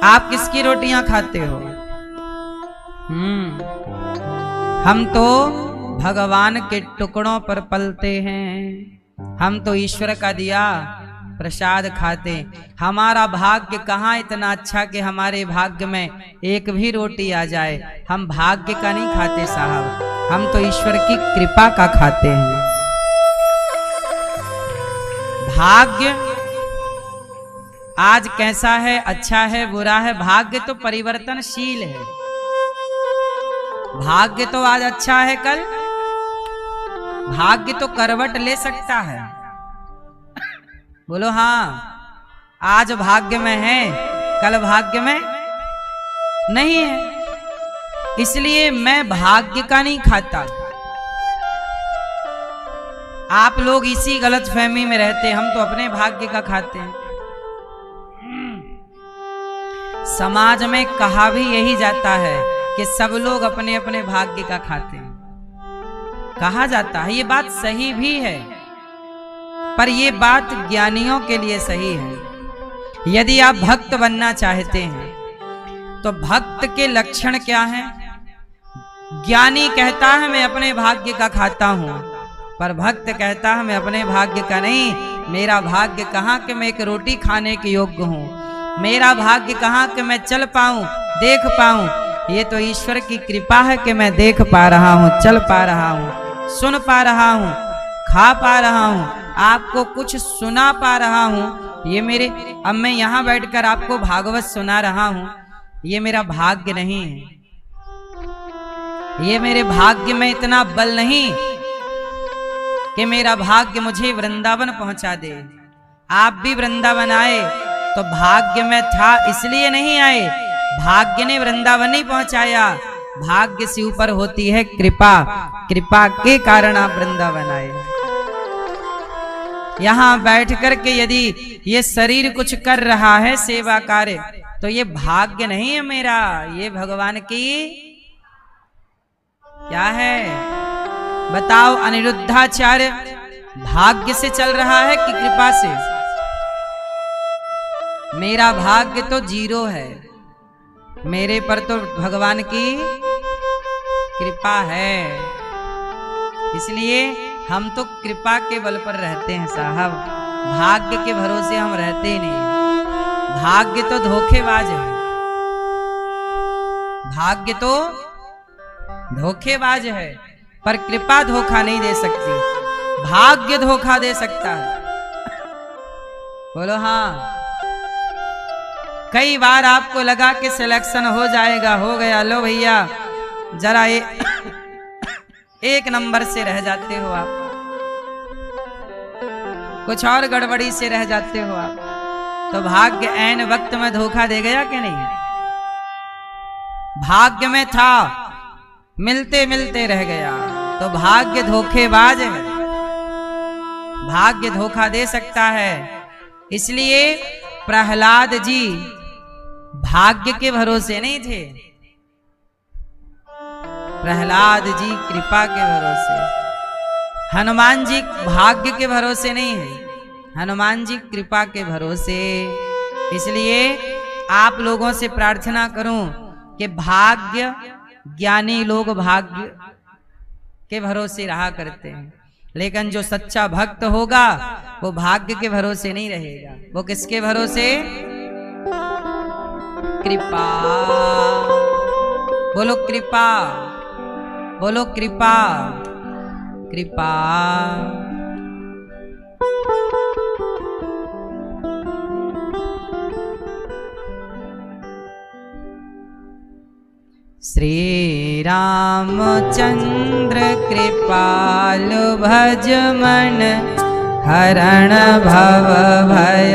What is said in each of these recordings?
आप किसकी रोटियां खाते हो? हम तो भगवान के टुकड़ों पर पलते हैं। हम तो ईश्वर का दिया प्रसाद खाते। हमारा भाग्य कहाँ इतना अच्छा कि हमारे भाग्य में एक भी रोटी आ जाए। हम भाग्य का नहीं खाते साहब, हम तो ईश्वर की कृपा का खाते हैं। भाग्य आज कैसा है, अच्छा है, बुरा है, भाग्य तो परिवर्तनशील है। भाग्य तो आज अच्छा है, कल भाग्य तो करवट ले सकता है। बोलो हाँ, आज भाग्य में है, कल भाग्य में नहीं है। इसलिए मैं भाग्य का नहीं खाता। आप लोग इसी गलतफहमी में रहते, हम तो अपने भाग्य का खाते हैं। समाज में कहा भी यही जाता है कि सब लोग अपने अपने भाग्य का खाते हैं, कहा जाता है। ये बात सही भी है, पर ये बात ज्ञानियों के लिए सही है। यदि आप भक्त बनना चाहते हैं तो भक्त के लक्षण क्या हैं? ज्ञानी कहता है मैं अपने भाग्य का खाता हूं, पर भक्त कहता है मैं अपने भाग्य का नहीं। मेरा भाग्य कहाँ कि मैं एक रोटी खाने के योग्य हूं, मेरा भाग्य कहाँ कि मैं चल पाऊं, देख पाऊं। ये तो ईश्वर की कृपा है कि मैं देख पा रहा हूं, चल पा रहा हूं, सुन पा रहा हूं, खा पा रहा हूं, आपको कुछ सुना पा रहा हूं। ये मेरे, अब मैं यहां बैठकर आपको भागवत सुना रहा हूं, ये मेरा भाग्य नहीं है। ये मेरे भाग्य में इतना बल नहीं कि मेरा भाग्य मुझे वृंदावन पहुंचा दे। आप भी वृंदावन आए तो भाग्य में था इसलिए नहीं आए, भाग्य ने वृंदावन नहीं पहुंचाया। भाग्य से ऊपर होती है कृपा, कृपा के कारण आप वृंदावन आए। यहां बैठ करके यदि ये शरीर कुछ कर रहा है सेवा कार्य, तो ये भाग्य नहीं है मेरा, ये भगवान की क्या है बताओ। अनिरुद्धाचार्य भाग्य से चल रहा है कि कृपा से? मेरा भाग्य तो जीरो है, मेरे पर तो भगवान की कृपा है। इसलिए हम तो कृपा के बल पर रहते हैं साहब, भाग्य के भरोसे हम रहते ही नहीं। भाग्य तो धोखेबाज है, भाग्य तो धोखेबाज है, पर कृपा धोखा नहीं दे सकती, भाग्य धोखा दे सकता है। बोलो हाँ। कई बार आपको लगा कि सिलेक्शन हो जाएगा, हो गया, लो भैया जरा एक नंबर से रह जाते हो आप, कुछ और गड़बड़ी से रह जाते हो आप, तो भाग्य ऐन वक्त में धोखा दे गया कि नहीं? भाग्य में था, मिलते मिलते रह गया, तो भाग्य धोखेबाज है, भाग्य धोखा दे सकता है। इसलिए प्रहलाद जी भाग्य के भरोसे नहीं थे, प्रहलाद जी कृपा के भरोसे। हनुमान जी भाग्य के भरोसे नहीं है, हनुमान जी कृपा के भरोसे। इसलिए आप लोगों से प्रार्थना करूं कि भाग्य, ज्ञानी लोग भाग्य के भरोसे रहा करते हैं, लेकिन जो सच्चा भक्त होगा वो भाग्य के भरोसे नहीं रहेगा। वो किसके भरोसे? कृपा। बोलो कृपा, बोलो कृपा, कृपा। श्री रामचंद्र कृपालु भज मन, हरण भव भय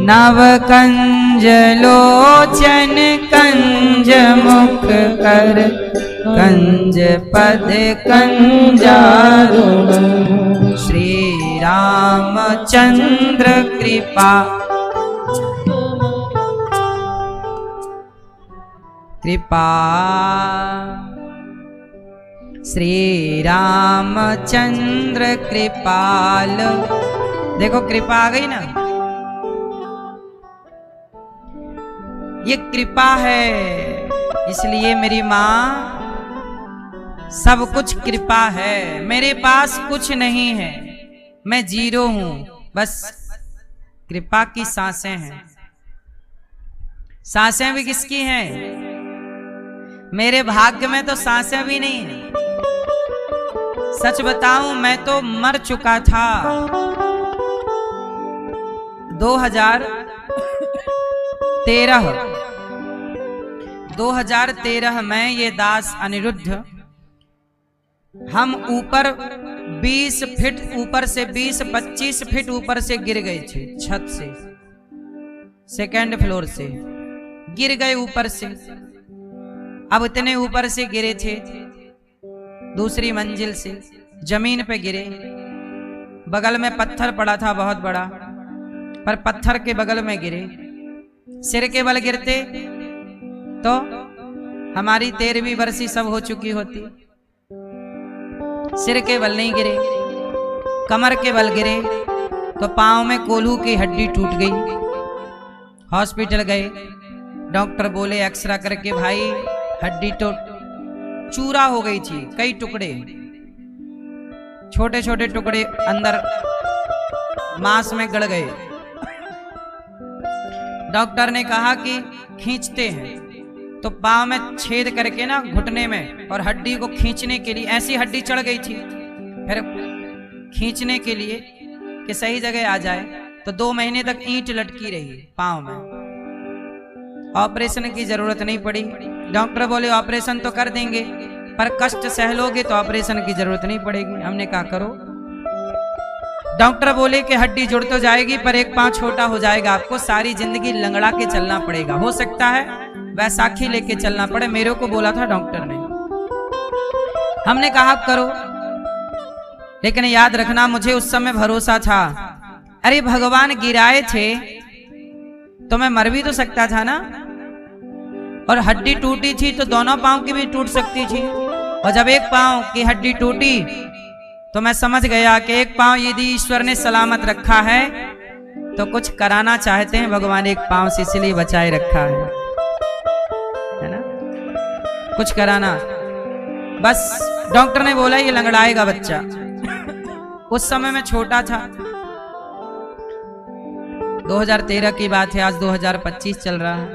नव कंज लोचन, कंज मुख कर कंज पद कंजारुण। श्री रामचंद्र कृपा कृपा। श्री रामचंद्र कृपाल। देखो कृपा आ गई ना, ये कृपा है। इसलिए मेरी माँ, सब कुछ कृपा है। मेरे पास कुछ नहीं है, मैं जीरो हूं, बस कृपा की सांसें हैं। सांसें भी किसकी हैं? मेरे भाग्य में तो सांसें भी नहीं है। सच बताऊं, मैं तो मर चुका था। 2013 में ये दास अनिरुद्ध, हम ऊपर 20 फीट ऊपर से 20-25 फीट ऊपर से गिर गए थे। छत से, सेकंड फ्लोर से गिर गए ऊपर से। अब इतने ऊपर से गिरे थे, दूसरी मंजिल से जमीन पे गिरे। बगल में पत्थर पड़ा था बहुत बड़ा, पर पत्थर के बगल में गिरे। सिर के बल गिरते तो हमारी 13वीं बरसी सब हो चुकी होती। सिर के बल नहीं गिरे, कमर के बल गिरे तो पांव में कोल्हू की हड्डी टूट गई। हॉस्पिटल गए, डॉक्टर बोले एक्सरा करके, भाई हड्डी तो चूरा हो गई थी, कई टुकड़े, छोटे छोटे टुकड़े अंदर मांस में गड़ गए। डॉक्टर ने कहा कि खींचते हैं, तो पांव में छेद करके ना घुटने में, और हड्डी को खींचने के लिए, ऐसी हड्डी चढ़ गई थी, फिर खींचने के लिए कि सही जगह आ जाए, तो 2 महीने तक ईंट लटकी रही पांव में। ऑपरेशन की जरूरत नहीं पड़ी। डॉक्टर बोले ऑपरेशन तो कर देंगे, पर कष्ट सह लोगे तो ऑपरेशन की जरूरत नहीं पड़ेगी। हमने कहा करो। डॉक्टर बोले कि हड्डी जुड़ तो जाएगी, पर एक पांव छोटा हो जाएगा, आपको सारी जिंदगी लंगड़ा के चलना पड़ेगा। हो सकता है वैसाखी लेके चलना पड़े। मेरे को बोला था डॉक्टर ने। हमने कहा करो, लेकिन याद रखना, मुझे उस समय भरोसा था, अरे भगवान गिराए थे तो मैं मर भी तो सकता था ना, और हड्डी टूटी थी तो दोनों पांव की भी टूट सकती थी। और जब एक पांव की हड्डी टूटी तो मैं समझ गया कि एक पांव यदि ईश्वर ने सलामत रखा है तो कुछ कराना चाहते हैं भगवान एक पांव से, इसलिए बचाए रखा है ना, कुछ कराना। बस डॉक्टर ने बोला ये लंगड़ाएगा बच्चा। उस समय मैं छोटा था, 2013 की बात है, आज 2025 चल रहा है।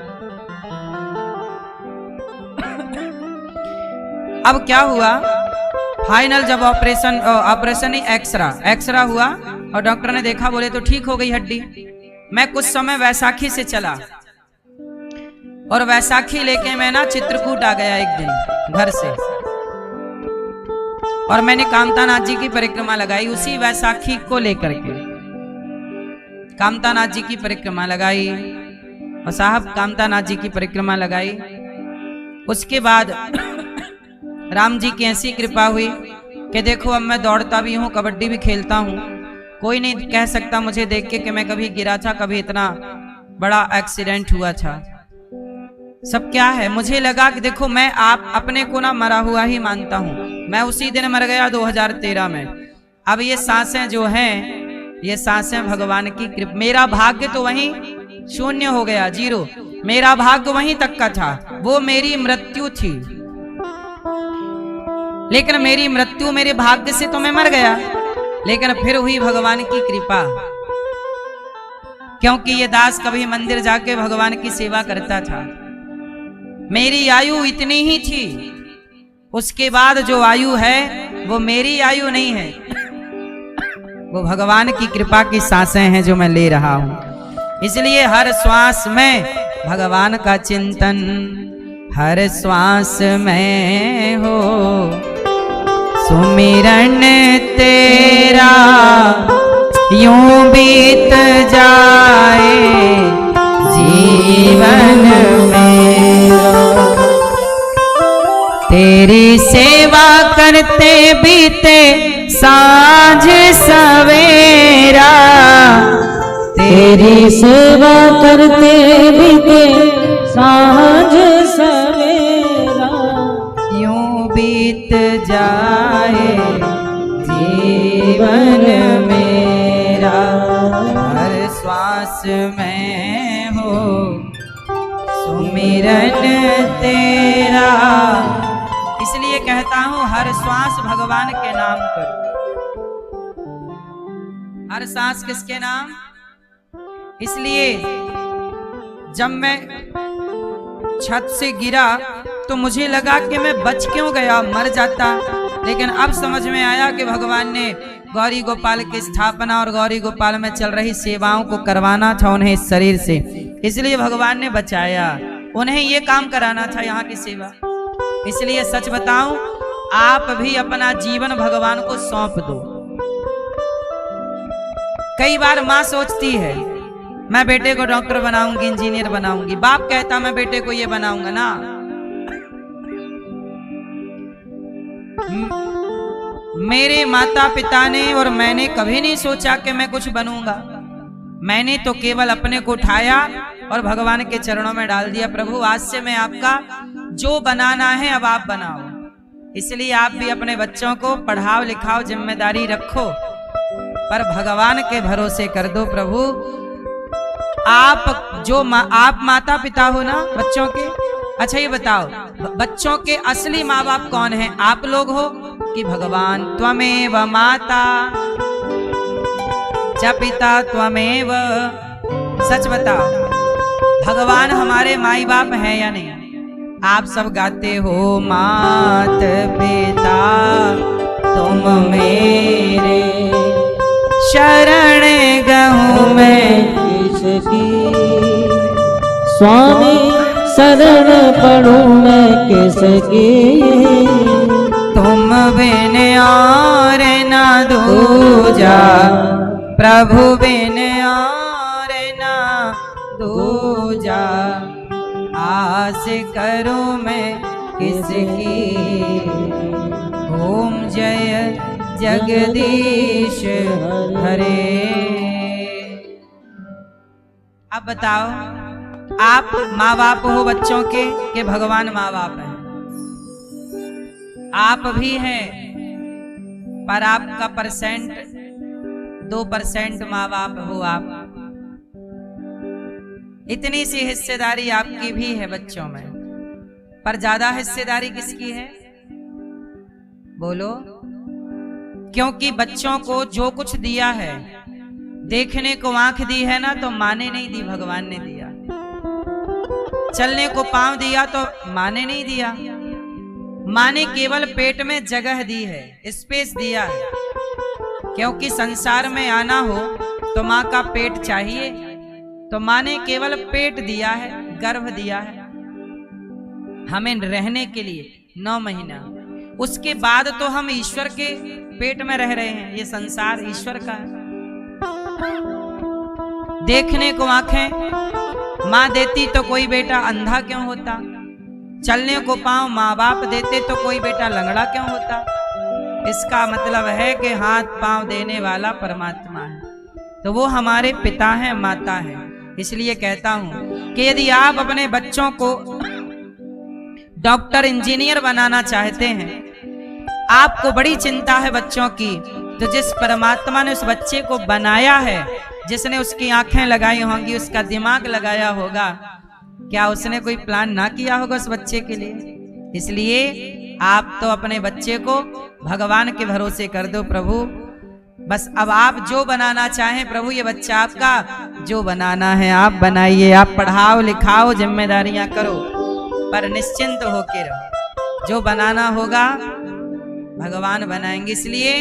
अब क्या हुआ, फाइनल जब ऑपरेशन ही एक्सरा हुआ और डॉक्टर ने देखा, बोले तो ठीक हो गई हड्डी। मैं कुछ समय वैसाखी से चला, और वैसाखी लेके मैं ना चित्रकूट आ गया एक दिन घर से, और मैंने कामतानाथ जी की परिक्रमा लगाई। उसी वैसाखी को लेकर के कामतानाथ जी की परिक्रमा लगाई, और साहब कामतानाथ जी की परिक्रमा लगाई। उसके बाद राम जी की ऐसी कृपा हुई कि देखो अब मैं दौड़ता भी हूँ, कबड्डी भी खेलता हूँ। कोई नहीं कह सकता मुझे देख के कि मैं कभी गिरा था, कभी इतना बड़ा एक्सीडेंट हुआ था। सब क्या है, मुझे लगा कि देखो मैं आप अपने को ना मरा हुआ ही मानता हूँ। मैं उसी दिन मर गया 2013 में। अब ये सांसें जो हैं, ये सांसें भगवान की कृपा। मेरा भाग्य तो वहीं शून्य हो गया, 0। मेरा भाग्य वहीं तक का था, वो मेरी मृत्यु थी। लेकिन मेरी मृत्यु मेरे भाग्य से तो मैं मर गया, लेकिन फिर हुई भगवान की कृपा, क्योंकि ये दास कभी मंदिर जाके भगवान की सेवा करता था। मेरी आयु इतनी ही थी, उसके बाद जो आयु है वो मेरी आयु नहीं है, वो भगवान की कृपा की सांसें हैं जो मैं ले रहा हूं। इसलिए हर श्वास में भगवान का चिंतन, हर श्वास में हो सुमिरन तेरा, यूं बीत जाए जीवन में। तेरी सेवा करते बीते सांझ सवेरा, तेरी सेवा करते बीते सांझ सवेरा, यूं बीत जाए जीवन मेरा। हर श्वास में हो सुमिरन तेरा। इसलिए कहता हूं हर श्वास भगवान के नाम करो। हर सांस किसके नाम? इसलिए जब मैं छत से गिरा तो मुझे लगा कि मैं बच क्यों गया, मर जाता। लेकिन अब समझ में आया कि भगवान ने गौरी गोपाल की स्थापना और गौरी गोपाल में चल रही सेवाओं को करवाना था उन्हें इस शरीर से, इसलिए भगवान ने बचाया। उन्हें ये काम कराना था, यहाँ की सेवा। इसलिए सच बताऊं, आप भी अपना जीवन भगवान को सौंप दो। कई बार माँ सोचती है मैं बेटे को डॉक्टर बनाऊंगी, इंजीनियर बनाऊंगी। बाप कहता मैं बेटे को ये बनाऊंगा ना। मेरे माता पिता ने और मैंने कभी नहीं सोचा कि मैं कुछ बनूंगा। मैंने तो केवल अपने को उठाया और भगवान के चरणों में डाल दिया। प्रभु आज से मैं आपका जो बनाना है अब आप बनाओ। इसलिए आप भी अपने बच्चों को पढ़ाओ लिखाओ, जिम्मेदारी रखो, पर भगवान के भरोसे कर दो। प्रभु आप जो आप माता पिता हो ना बच्चों के। अच्छा ये बताओ, बच्चों के असली माँ बाप कौन है? आप लोग हो कि भगवान? त्वमेव माता च पिता त्वमेव। सच बताओ, भगवान हमारे माई बाप हैं या नहीं? आप सब गाते हो मात पिता तुम मेरे, शरण गहूँ मैं किसकी, स्वामी शरण पढ़ूं मैं किसकी, तुम बिन और न दूजा, प्रभु बिन और न दूजा, आस करूं मैं किसकी, ओम जय जगदीश हरे। अब बताओ, आप माँ बाप हो बच्चों के कि भगवान माँ बाप है? आप भी हैं, पर आपका परसेंट 2% माँ बाप हो आप। इतनी सी हिस्सेदारी आपकी भी है बच्चों में, पर ज्यादा हिस्सेदारी किसकी है? बोलो। क्योंकि बच्चों को जो कुछ दिया है, देखने को आंख दी है ना तो माँ ने नहीं दी, भगवान ने दिया। चलने को पांव दिया तो माँ ने नहीं दिया, माँ ने केवल पेट में जगह दी है, स्पेस दिया है। क्योंकि संसार में आना हो तो माँ का पेट चाहिए, तो माँ ने केवल पेट दिया है, गर्भ दिया है हमें रहने के लिए 9 महीना। उसके बाद तो हम ईश्वर के पेट में रह रहे हैं। ये संसार ईश्वर का है। देखने को आंखें माँ देती तो कोई बेटा अंधा क्यों होता? चलने को पांव माँ बाप देते तो कोई बेटा लंगड़ा क्यों होता? इसका मतलब है कि हाथ पांव देने वाला परमात्मा है, तो वो हमारे पिता हैं, माता हैं। इसलिए कहता हूं कि यदि आप अपने बच्चों को डॉक्टर इंजीनियर बनाना चाहते हैं, आपको बड़ी चिंता है बच्चों की, तो जिस परमात्मा ने उस बच्चे को बनाया है, जिसने उसकी आंखें लगाई होंगी, उसका दिमाग लगाया होगा, क्या उसने कोई प्लान ना किया होगा उस बच्चे के लिए? इसलिए आप तो अपने बच्चे को भगवान के भरोसे कर दो। प्रभु बस अब आप जो बनाना चाहें, प्रभु ये बच्चा आपका, जो बनाना है आप बनाइए। आप पढ़ाओ लिखाओ, जिम्मेदारियां करो, पर निश्चिंत होके रहो। जो बनाना होगा भगवान बनाएंगे। इसलिए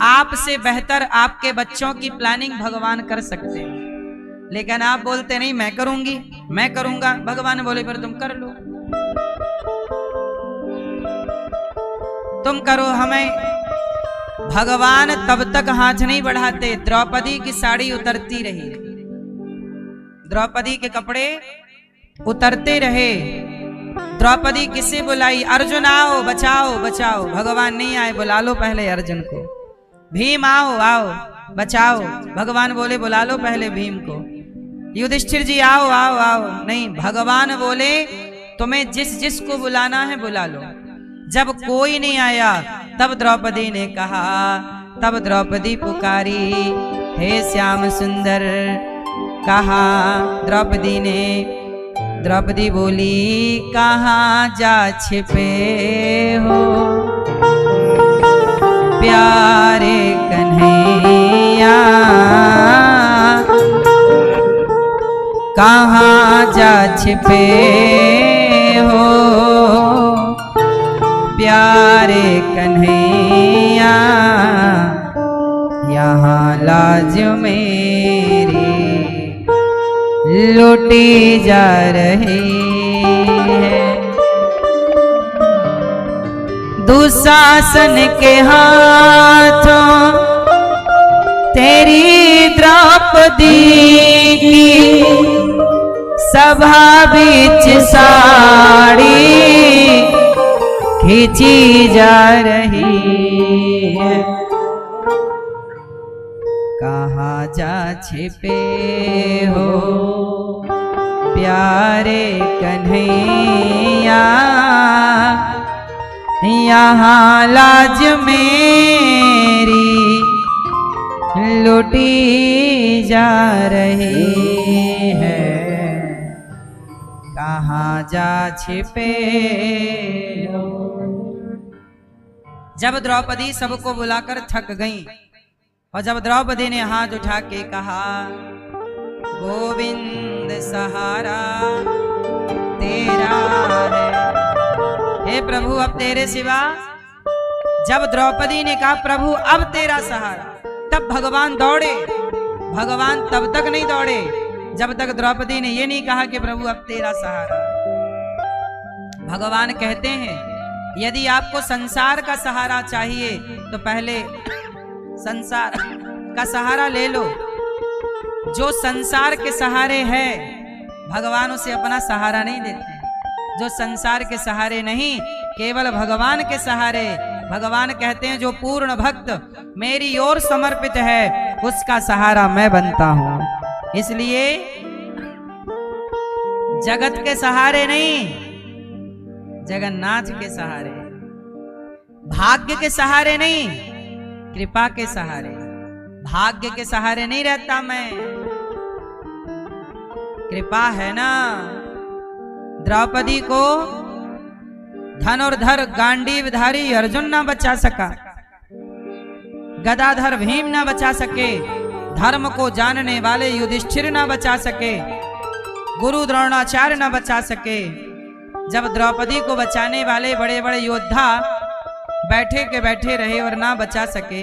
आपसे बेहतर आपके बच्चों की प्लानिंग भगवान कर सकते हैं, लेकिन आप बोलते नहीं मैं करूंगी, मैं करूंगा। भगवान बोले फिर तुम कर लो, तुम करो। हमें भगवान तब तक हाथ नहीं बढ़ाते। द्रौपदी की साड़ी उतरती रही, द्रौपदी के कपड़े उतरते रहे। द्रौपदी किसे बुलाई? अर्जुन आओ बचाओ बचाओ। भगवान नहीं आए, बुला लो पहले अर्जुन को। भीम आओ आओ बचाओ। भगवान बोले बुला लो पहले भीम को। युधिष्ठिर जी आओ आओ आओ। नहीं, भगवान बोले तुम्हें जिस जिस को बुलाना है बुला लो। जब कोई नहीं आया तब द्रौपदी ने कहा, तब द्रौपदी पुकारी, हे श्याम सुंदर। कहा द्रौपदी ने, द्रौपदी बोली कहाँ जा छिपे हो प्यारे कन्हैया, कहाँ जा छिपे हो प्यारे कन्हैया, यहाँ लाज मेरी लुटी जा रही है। दुशासन के हाथों तेरी द्रौपदी की सभा बीच साड़ी खींची जा रही है। कहाँ जा छिपे हो प्यारे कन्हैया, यहाँ लाज मेरी लुटी जा रही है। कहाँ जा छिपे हो। जब द्रौपदी सबको बुलाकर थक गईं और जब द्रौपदी ने हाथ उठा के कहा गोविंद सहारा तेरा है, हे प्रभु अब तेरे सिवा, जब द्रौपदी ने कहा प्रभु अब तेरा सहारा, तब भगवान दौड़े। भगवान तब तक नहीं दौड़े जब तक द्रौपदी ने ये नहीं कहा कि प्रभु अब तेरा सहारा। भगवान कहते हैं यदि आपको संसार का सहारा चाहिए तो पहले संसार का सहारा ले लो। जो संसार के सहारे है भगवान उसे अपना सहारा नहीं देते। जो संसार के सहारे नहीं केवल भगवान के सहारे, भगवान कहते हैं जो पूर्ण भक्त मेरी ओर समर्पित है उसका सहारा मैं बनता हूं। इसलिए जगत के सहारे नहीं, जगन्नाथ के सहारे, भाग्य के सहारे नहीं, कृपा के सहारे। भाग्य के सहारे नहीं रहता मैं, कृपा है ना। द्रौपदी को धनुर्धर गांडीवधारी अर्जुन ना बचा सका, गदाधर भीम ना बचा सके, धर्म को जानने वाले युधिष्ठिर ना बचा सके, गुरु द्रोणाचार्य ना बचा सके। जब द्रौपदी को बचाने वाले बड़े बड़े योद्धा बैठे के बैठे रहे और ना बचा सके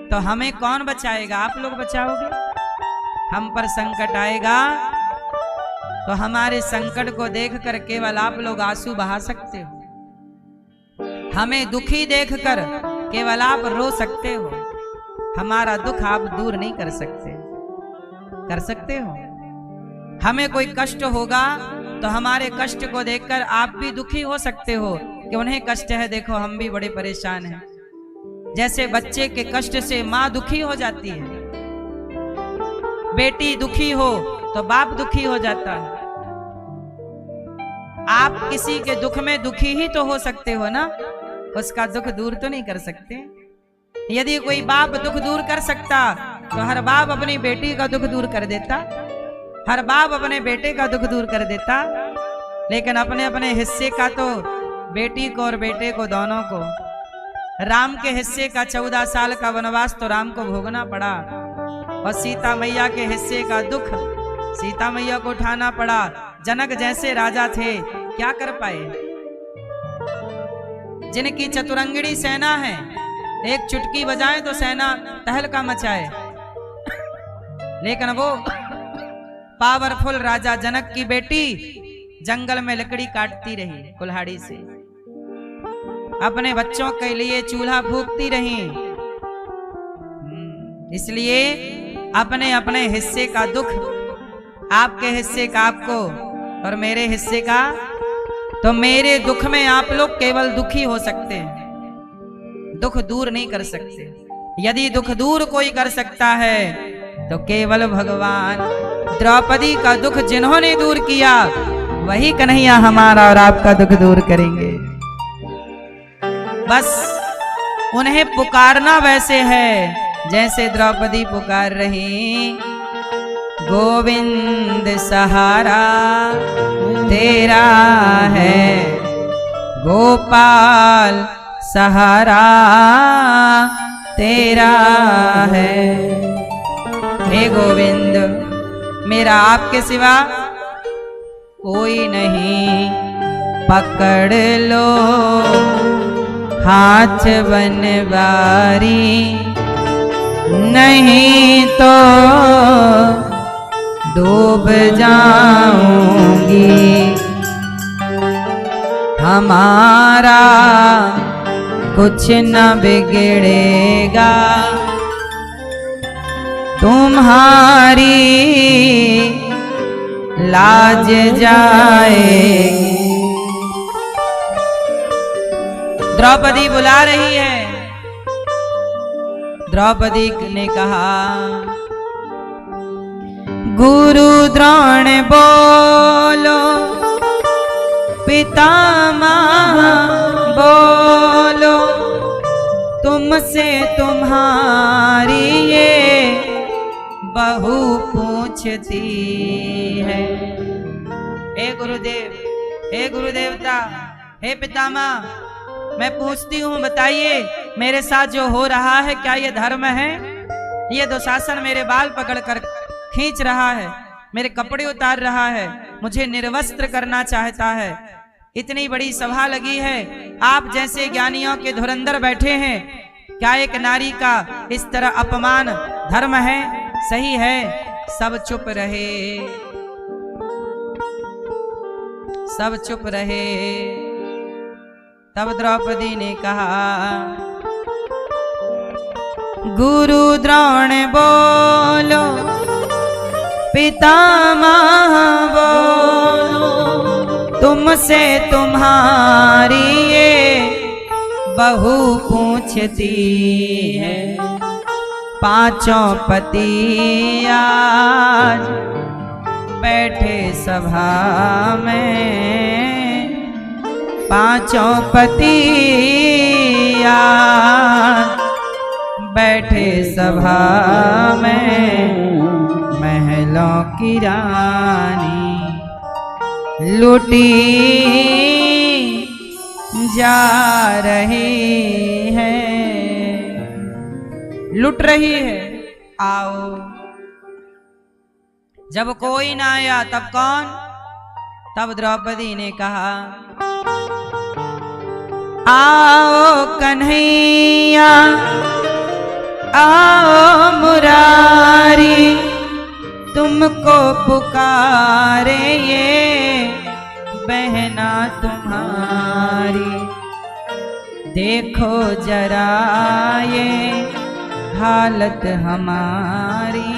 तो हमें कौन बचाएगा? आप लोग बचाओगे। हम पर संकट आएगा तो हमारे संकट को देखकर केवल आप लोग आंसू बहा सकते हो। हमें दुखी देखकर केवल आप रो सकते हो। हमारा दुख आप दूर नहीं कर सकते। कर सकते हो? हमें कोई कष्ट होगा तो हमारे कष्ट को देखकर आप भी दुखी हो सकते हो कि उन्हें कष्ट है, देखो हम भी बड़े परेशान हैं। जैसे बच्चे के कष्ट से माँ दुखी हो जाती है, बेटी दुखी हो तो बाप दुखी हो जाता है। आप किसी के दुख में दुखी ही तो हो सकते हो ना, उसका दुख दूर तो नहीं कर सकते। यदि कोई बाप दुख दूर कर सकता तो हर बाप अपनी बेटी का दुख दूर कर देता, हर बाप अपने बेटे का दुख दूर कर देता। लेकिन अपने अपने हिस्से का तो बेटी को और बेटे को दोनों को, राम के हिस्से का 14 साल का वनवास तो राम को भोगना पड़ा और सीता मैया के हिस्से का दुख सीता मैया को उठाना पड़ा। जनक जैसे राजा थे क्या कर पाए? जिनकी चतुरंगिणी सेना है, एक चुटकी बजाए तो सेना तहलका मचाए, लेकिन वो पावरफुल राजा जनक की बेटी जंगल में लकड़ी काटती रही कुल्हाड़ी से, अपने बच्चों के लिए चूल्हा फूंकती रही। इसलिए अपने अपने हिस्से का दुख, आपके हिस्से का आपको और मेरे हिस्से का, तो मेरे दुख में आप लोग केवल दुखी हो सकते हैं, दुख दूर नहीं कर सकते। यदि दुख दूर कोई कर सकता है तो केवल भगवान। द्रौपदी का दुख जिन्होंने दूर किया वही कन्हैया हमारा और आपका दुख दूर करेंगे। बस उन्हें पुकारना वैसे है जैसे द्रौपदी पुकार रही, गोविंद सहारा तेरा है, गोपाल सहारा तेरा है। हे गोविंद, मेरा आपके सिवा कोई नहीं, पकड़ लो हाथ बनवारी, नहीं तो डूब जाऊंगी। हमारा कुछ न बिगड़ेगा, तुम्हारी लाज जाएगी। द्रौपदी बुला रही है। द्रौपदी ने कहा, गुरु द्रोण बोलो, पितामह बोलो, तुमसे तुम्हारी ये बहू पूछती है। हे गुरुदेव, हे गुरुदेवता, हे पितामह, मैं पूछती हूँ, बताइए मेरे साथ जो हो रहा है क्या ये धर्म है? ये दुशासन मेरे बाल पकड़कर खींच रहा है, मेरे कपड़े उतार रहा है, मुझे निर्वस्त्र करना चाहता है। इतनी बड़ी सभा लगी है, आप जैसे ज्ञानियों के धुरंधर बैठे हैं, क्या एक नारी का इस तरह अपमान धर्म है? सही है? सब चुप रहे, सब चुप रहे। तब द्रौपदी ने कहा, गुरु द्रोण बोलो, पितामह बोलो, तुमसे तुम्हारी ये बहू पूछती है। पांचों पति आज बैठे सभा में, पांचों पति आज बैठे सभा में, महलों की रानी लूटी जा रही है, लुट रही है। आओ। जब कोई ना आया तब कौन? तब द्रौपदी ने कहा, आओ कन्हैया, आओ मुरारी, तुमको पुकारे ये बहना तुम्हारी। देखो जरा ये हालत हमारी,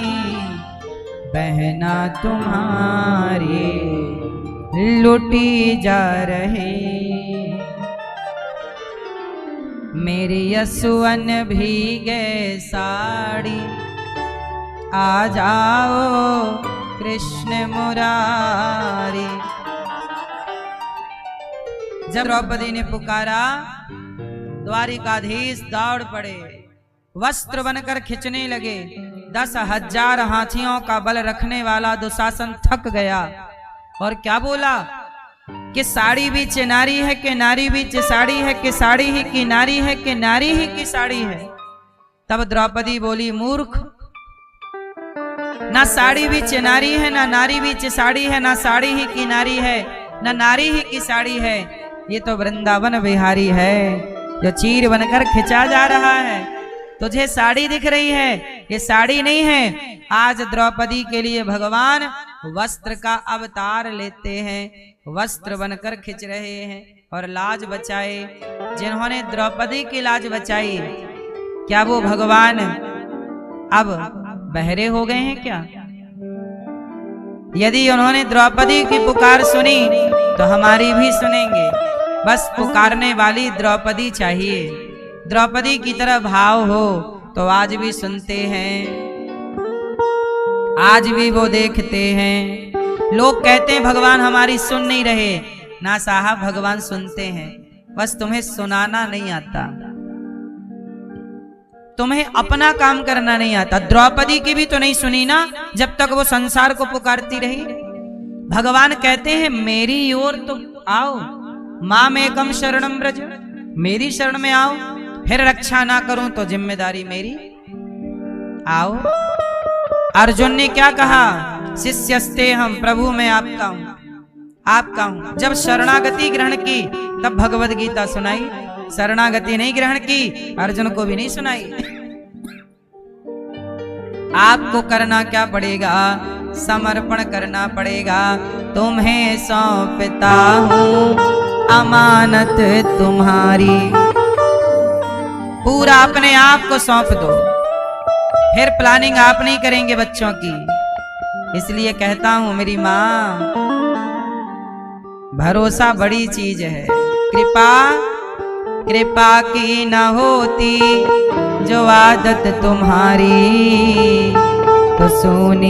बहना तुम्हारी लुटी जा रही। मेरी यसुवन भीगे साड़ी, आ जाओ कृष्ण मुरारी। जब द्रौपदी ने पुकारा, द्वारिकाधीश दौड़ पड़े, वस्त्र बनकर खिंचने लगे। 10,000 हाथियों का बल रखने वाला दुशासन थक गया और क्या बोला कि साड़ी भी नारी है कि नारी भी साड़ी है कि साड़ी ही की नारी है कि नारी ही की साड़ी है। तब द्रौपदी बोली, मूर्ख, ना साड़ी भी नारी है, ना नारी भी साड़ी है, ना साड़ी ही की नारी है, ना नारी ही की साड़ी है। ये तो वृंदावन बिहारी है जो चीर बनकर खिंचा जा रहा है। तुझे साड़ी दिख रही है, ये साड़ी नहीं है। आज द्रौपदी के लिए भगवान वस्त्र का अवतार लेते हैं, वस्त्र बनकर खिंच रहे हैं और लाज बचाए। जिन्होंने द्रौपदी की लाज बचाई, क्या वो भगवान अब बहरे हो गए हैं क्या? यदि उन्होंने द्रौपदी की पुकार सुनी तो हमारी भी सुनेंगे। बस पुकारने वाली द्रौपदी चाहिए, द्रौपदी की तरह भाव हो तो आज भी सुनते हैं, आज भी वो देखते हैं। लोग कहते हैं भगवान हमारी सुन नहीं रहे, ना साहब भगवान सुनते हैं, बस तुम्हें सुनाना नहीं आता, तुम्हें अपना काम करना नहीं आता। द्रौपदी की भी तो नहीं सुनी ना, जब तक वो संसार को पुकारती रही। भगवान कहते हैं मेरी ओर तो आओ, माम एकम शरणम ब्रज, मेरी शरण में आओ, फिर रक्षा ना करूं तो जिम्मेदारी मेरी, आओ। अर्जुन ने क्या कहा? शिष्यस्ते हम, प्रभु मैं आपका हूं, आपका हूं। जब शरणागति ग्रहण की तब भगवद गीता सुनाई, शरणागति नहीं ग्रहण की अर्जुन को भी नहीं सुनाई। आपको करना क्या पड़ेगा? समर्पण करना पड़ेगा। तुम्हें सौंपता हूं अमानत तुम्हारी, पूरा अपने आप को सौंप दो, फिर प्लानिंग आप नहीं करेंगे बच्चों की। इसलिए कहता हूं मेरी मां, भरोसा बड़ी चीज है। कृपा की न होती जो आदत तुम्हारी, तो सुनी